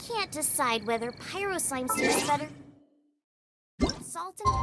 can't decide whether pyro slime tastes better. Salt and...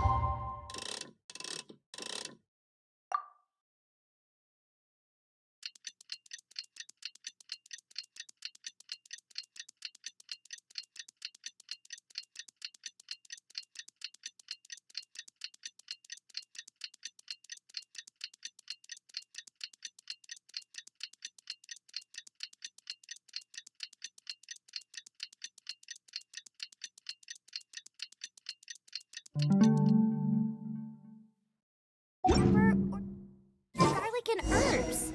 pepper or garlic and herbs.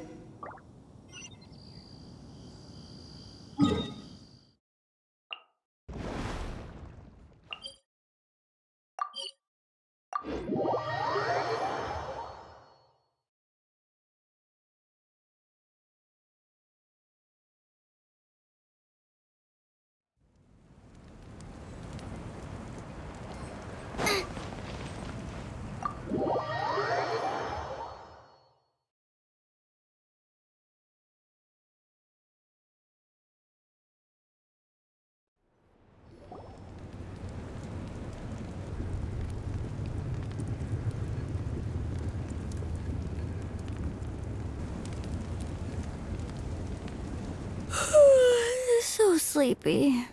So sleepy.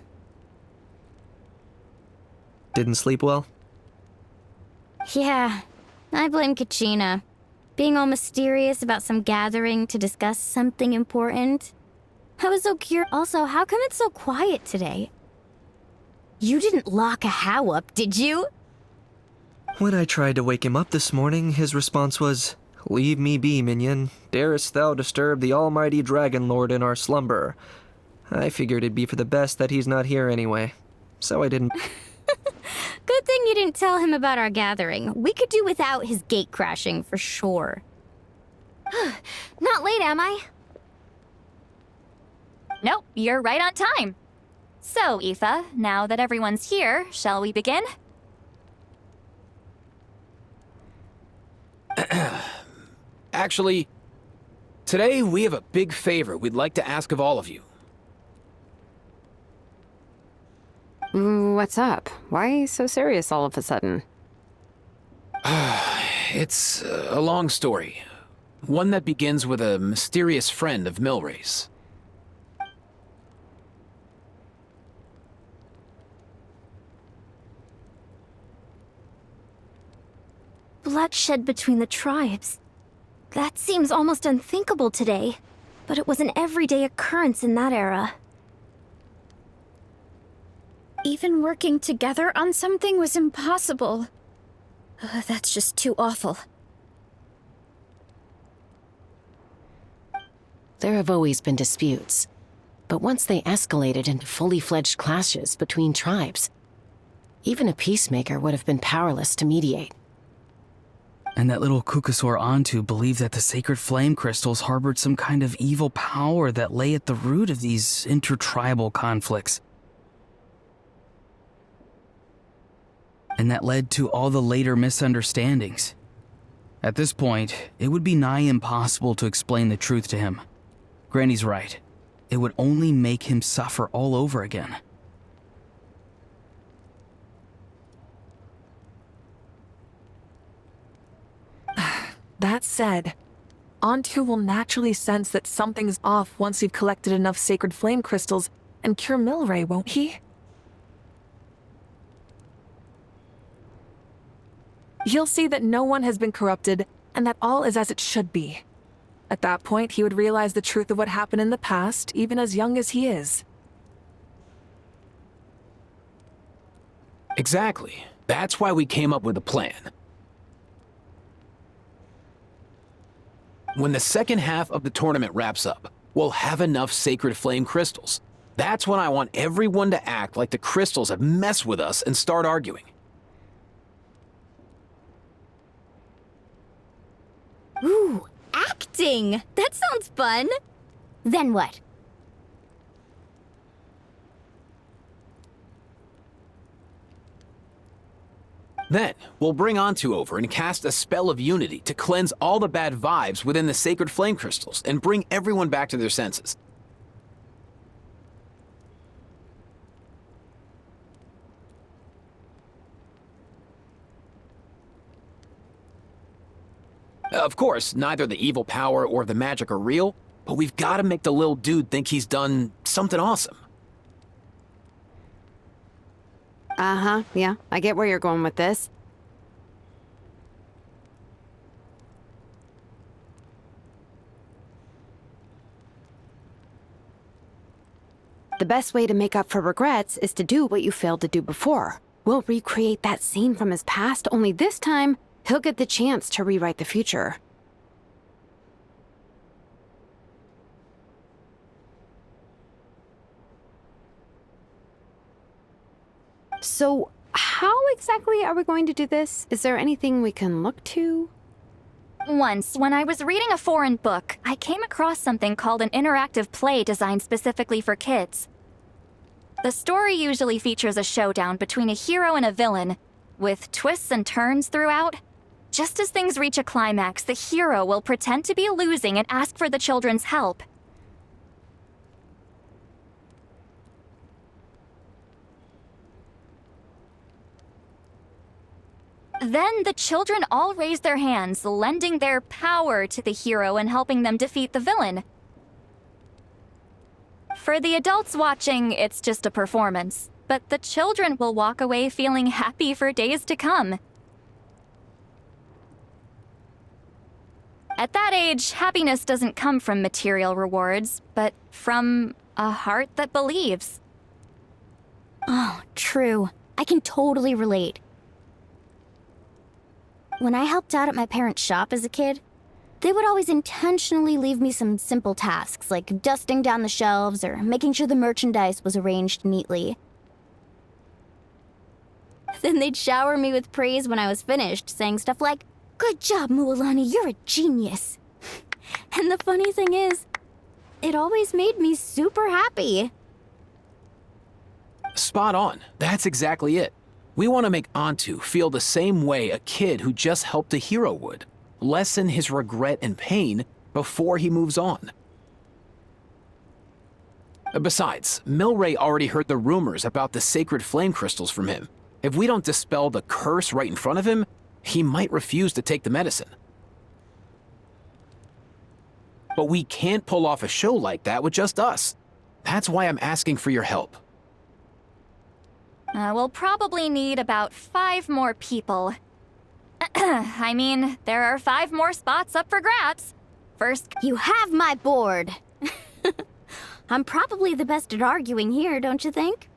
Didn't sleep well? Yeah, I blame Kachina. Being all mysterious about some gathering to discuss something important. I was so curious. Also, how come it's so quiet today? You didn't lock a How up, did you? When I tried to wake him up this morning, his response was, "Leave me be, minion. Darest thou disturb the almighty Dragon Lord in our slumber?" I figured it'd be for the best that he's not here anyway, so I didn't. Good thing you didn't tell him about our gathering. We could do without his gate crashing for sure. Not late, am I? Nope, you're right on time. So, Aoife, now that everyone's here, shall we begin? Actually, today we have a big favor we'd like to ask of all of you. What's up? Why so serious all of a sudden? It's a long story. One that begins with a mysterious friend of Milray's. Bloodshed between the tribes. That seems almost unthinkable today, but it was an everyday occurrence in that era. Even working together on something was impossible. That's just too awful. There have always been disputes, but once they escalated into fully fledged clashes between tribes, even a peacemaker would have been powerless to mediate. And that little Kukasaur Antu believed that the sacred flame crystals harbored some kind of evil power that lay at the root of these intertribal conflicts. And that led to all the later misunderstandings. At this point, it would be nigh impossible to explain the truth to him. Granny's right. It would only make him suffer all over again. That said, Antu will naturally sense that something's off once we've collected enough sacred flame crystals and cure Milray, won't he? He'll see that no one has been corrupted and that all is as it should be. At that point, he would realize the truth of what happened in the past, even as young as he is. Exactly. That's why we came up with a plan. When the second half of the tournament wraps up, we'll have enough sacred flame crystals. That's when I want everyone to act like the crystals have messed with us and start arguing. Ooh, acting! That sounds fun! Then what? Then, we'll bring Antu over and cast a spell of unity to cleanse all the bad vibes within the sacred flame crystals and bring everyone back to their senses. Of course, neither the evil power or the magic are real, but we've got to make the little dude think he's done something awesome. Uh-huh, yeah, I get where you're going with this. The best way to make up for regrets is to do what you failed to do before. We'll recreate that scene from his past, only this time, he'll get the chance to rewrite the future. So, how exactly are we going to do this? Is there anything we can look to? Once, when I was reading a foreign book, I came across something called an interactive play designed specifically for kids. The story usually features a showdown between a hero and a villain, with twists and turns throughout. Just as things reach a climax, the hero will pretend to be losing and ask for the children's help. Then the children all raise their hands, lending their power to the hero and helping them defeat the villain. For the adults watching, it's just a performance, but the children will walk away feeling happy for days to come. At that age, happiness doesn't come from material rewards, but from a heart that believes. Oh, true. I can totally relate. When I helped out at my parents' shop as a kid, they would always intentionally leave me some simple tasks, like dusting down the shelves or making sure the merchandise was arranged neatly. Then they'd shower me with praise when I was finished, saying stuff like, "Good job, Mualani, you're a genius." And the funny thing is, it always made me super happy. Spot on. That's exactly it. We want to make Antu feel the same way a kid who just helped a hero would. Lessen his regret and pain before he moves on. Besides, Milray already heard the rumors about the sacred flame crystals from him. If we don't dispel the curse right in front of him, he might refuse to take the medicine. But we can't pull off a show like that with just us. That's why I'm asking for your help. We'll probably need about 5 more people. I mean, there are 5 more spots up for grabs. First, You have my board. I'm probably the best at arguing here, don't you think?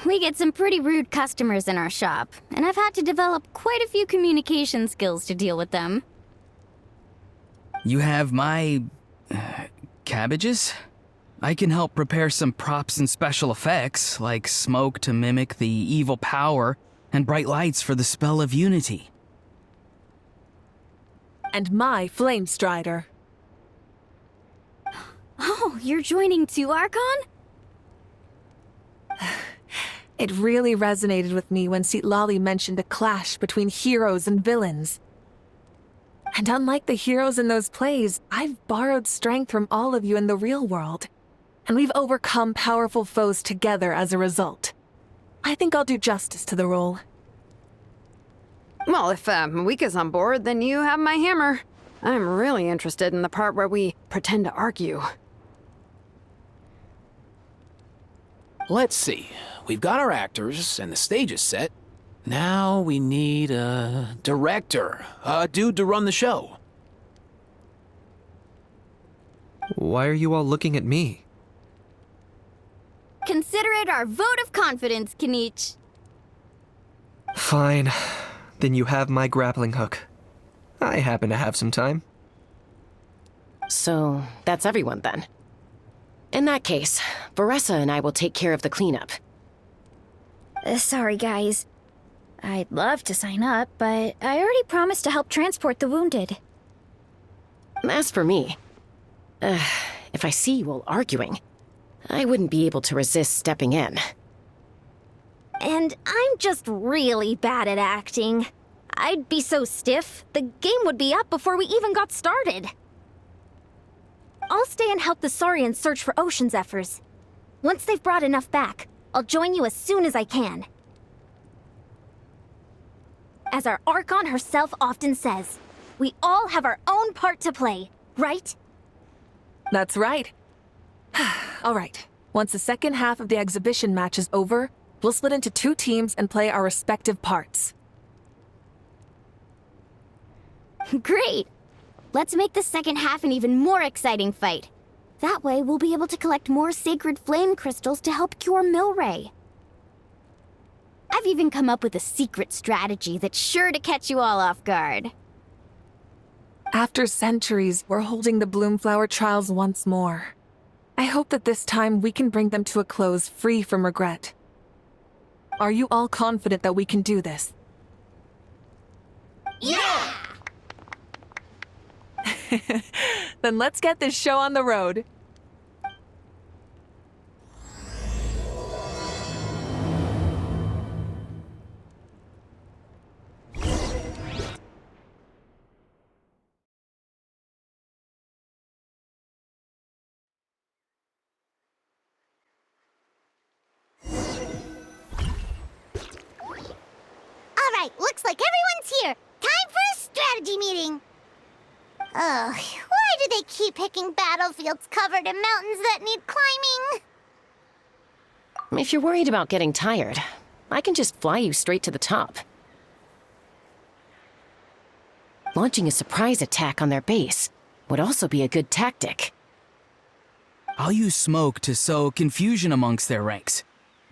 We get some pretty rude customers in our shop, and I've had to develop quite a few communication skills to deal with them. You have my... cabbages? I can help prepare some props and special effects, like smoke to mimic the evil power and bright lights for the spell of unity. And my flame strider. Oh, you're joining too, Archon? It really resonated with me when Citlali mentioned a clash between heroes and villains. And unlike the heroes in those plays, I've borrowed strength from all of you in the real world. And we've overcome powerful foes together as a result. I think I'll do justice to the role. Well, if Mawika's on board, then you have my hammer. I'm really interested in the part where we pretend to argue. Let's see. We've got our actors and the stage is set. Now we need a director, a dude to run the show. Why are you all looking at me? Consider it our vote of confidence, Kanich. Fine. Then you have my grappling hook. I happen to have some time. So, that's everyone then. In that case, Varessa and I will take care of the cleanup. Sorry, guys. I'd love to sign up, but I already promised to help transport the wounded. As for me, if I see you all arguing, I wouldn't be able to resist stepping in. And I'm just really bad at acting. I'd be so stiff, the game would be up before we even got started. I'll stay and help the Saurians search for Ocean Zephyrs. Once they've brought enough back, I'll join you as soon as I can. As our Archon herself often says, We all have our own part to play, right? That's right. All right. Once the second half of the exhibition match is over, we'll split into 2 teams and play our respective parts. Great! Let's make the second half an even more exciting fight. That way, we'll be able to collect more sacred flame crystals to help cure Milray. I've even come up with a secret strategy that's sure to catch you all off guard. After centuries, we're holding the Bloomflower trials once more. I hope that this time we can bring them to a close free from regret. Are you all confident that we can do this? Yeah! Then let's get this show on the road. Alright, looks like everyone's here. Time for a strategy meeting. Ugh, why do they keep picking battlefields covered in mountains that need climbing? If you're worried about getting tired, I can just fly you straight to the top. Launching a surprise attack on their base would also be a good tactic. I'll use smoke to sow confusion amongst their ranks.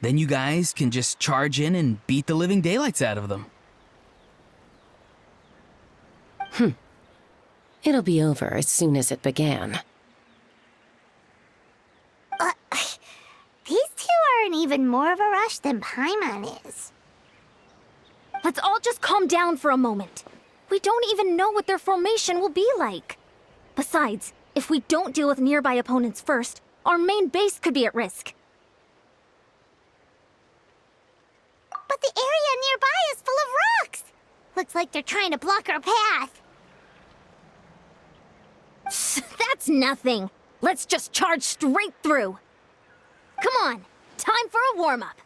Then you guys can just charge in and beat the living daylights out of them. It'll be over as soon as it began. These two are in even more of a rush than Paimon is. Let's all just calm down for a moment. We don't even know what their formation will be like. Besides, if we don't deal with nearby opponents first, our main base could be at risk. But the area nearby is full of rocks. Looks like they're trying to block our path. That's nothing. Let's just charge straight through. Come on, time for a warm-up.